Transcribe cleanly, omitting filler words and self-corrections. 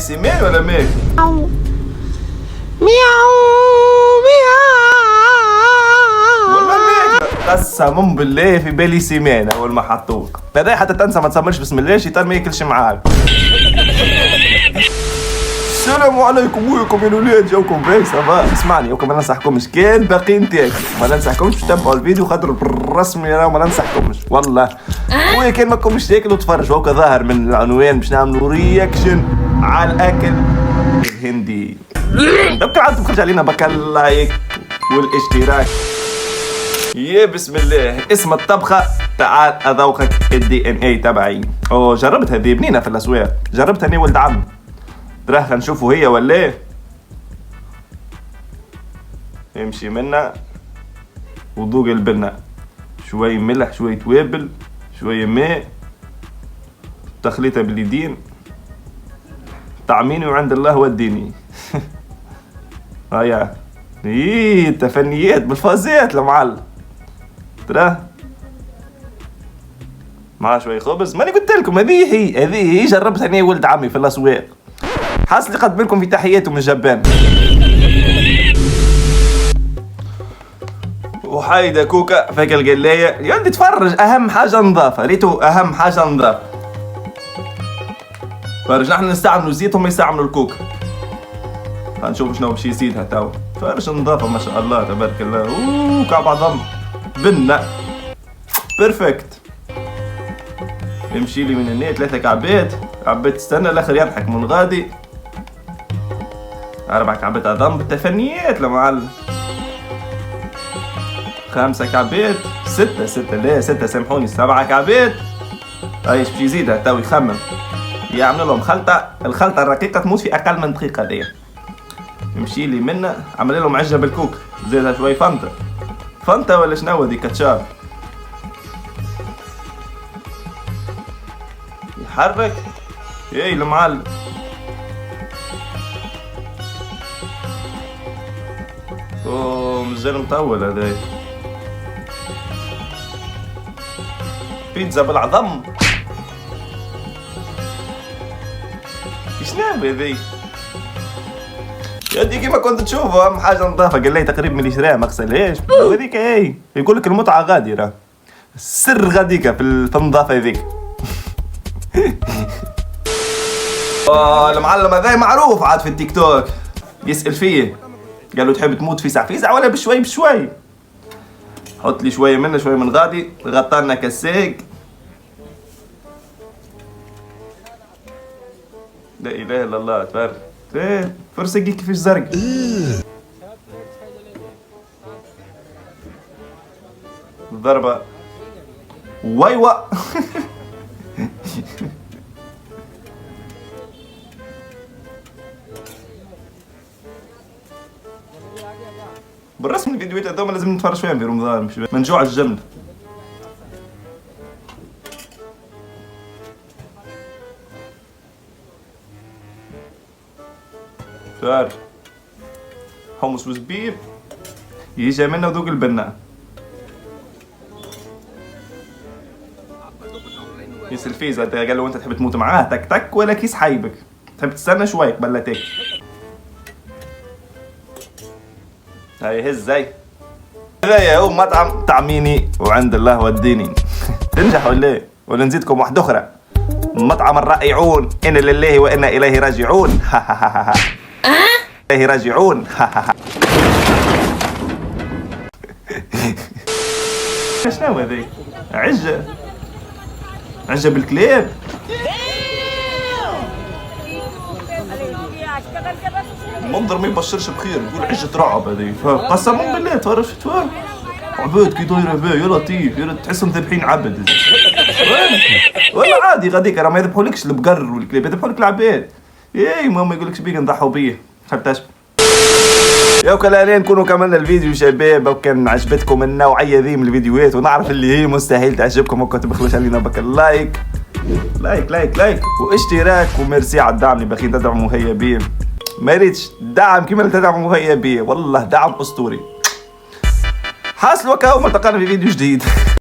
سيمان ولا ماك؟ مياو والله ماك. قسما بالله في بالي سيمان اول ما حطوك. بعدين حتى تنسى ما تسمرش بسم الله الشيطان ما ياكلش معاك. السلام عليكم وياكم يا الولاد، جاوكم باهي صافا. اسمعني وكم ما ننصحكمش كان باقيين تاكلوا ما ننصحكمش تتبعوا الفيديو خاطر بالرسمي راه ما ننصحكمش والله. خويا كان ماكمش تاكلوا تفرجوا هكا ظاهر من العنوان باش نعملوا رياكشن على الاكل الهندي. دوكا عاد تخرج علينا بك اللايك والاشتراك. يا بسم الله. اسم الطبخة تعال اذوقك الدي ان اي تبعي. او جربت هذه بنينة في الاسواق، جربتها انا ولد عم. تراها نشوفوا هي ولا ايه. امشي منا وذوق البنة، شوي ملح شوي توابل شوي ماء، تخليطها باليدين، طعميني وعند الله وديني. هيا ايه تفنيات بالفازات المعلم. تراه مع شوي خبز. ماني قلت لكم هذه هي جربتها انا ولد عمي في الاسواق. حاصل يقدم لكم في تحياته من جبان. وحايدة كوكا فيك القلاية. يا ولدي تفرج، اهم حاجة نظافة. ريتو اهم حاجة نظافة. فرج نحن نستعملوا زيت هم يستعملوا الكوكا. هنشوف شنو باش يزيدها تو. فرج نظافة ما شاء الله تبارك الله. اوه كعب عظم بنة بيرفكت. يمشي لي من هنا 3 كعبات. عبيت تستنى الاخر يضحك من غادي. 4 كعبات عظم بالتفنيات لمعلم. 5 كعبات. 6 سامحوني 7 كعبات. ايش باش يزيدها تو يخمم. يعمل لهم خلطة. الخلطة الرقيقة تموت في أقل من دقيقة دي. يمشي لي منا عمل لهم عجة بالكوك. زيدها شوي فانتا ولا شنو هذي كاتشاب. يحرك. ايه المعلم. اوه مازال مطول هذا. بيتزا بالعظم. شنو هذي؟ يا دي كيما كنت تشوفوا اهم حاجه نظافه. قال لي تقريبا من اللي شراها ما غسلهاش. وهذيك هي يقول لك المتعه غادي راه السر غاديك في النظافه هذيك. المعلم هذا معروف عاد في التيك توك. يسأل فيه قال له تحب تموت فيسع ولا بشوي بشوي. حط لي شويه منه شويه من غادي. غطى لنا كساق. لا اله الا الله تبارك. فرصة كيفاش زرق. ضربة ويوا. بالرسم الفيديوهات هذوما لازم نتفرج فيهم في رمضان مش منجوع الجمل. تعرف حمص وزبيب. يجي منا وذوق البنة. يسأل فيه قال له انت تحب تموت معاه تك تك ولا كيس حيبك؟ تحب تستنى شوي قبل لا تاكل. هاي هز زي هذايا هو مطعم طعميني وعند الله وديني. تنجح ولا ايه؟ ولا نزيدكم واحدة أخرى. مطعم الرائعون إن لله وإنا إليه راجعون. إليه راجعون. شنو هذي؟ عجة بالكلاب. المنظر ما يبشرش بخير. يقول عجة رعب هذي. قسما بالله تفرج شفتوها؟ عباد كي دايره بها يا لطيف يا تحسهم ذابحين عبد. ولا عادي غاديك راه ما يذبحولكش البقر والكلاب يذبحولك العباد. اي ماما يقولكش بيك نضحوا بيه حتى يا وكلا نكونوا كملنا الفيديو شباب. وكان عجبتكم النوعيه ذي من الفيديوهات ونعرف اللي هي مستحيل تعجبكم وكنت بخلوش علينا بك اللايك لايك واشتراك. وميرسي على الدعم اللي باقيين تدعموا هيا بيه. ما ريتش دعم كيما اللي تدعموا هيا بيه والله دعم اسطوري. حاصل وكاو ملتقانا في فيديو جديد.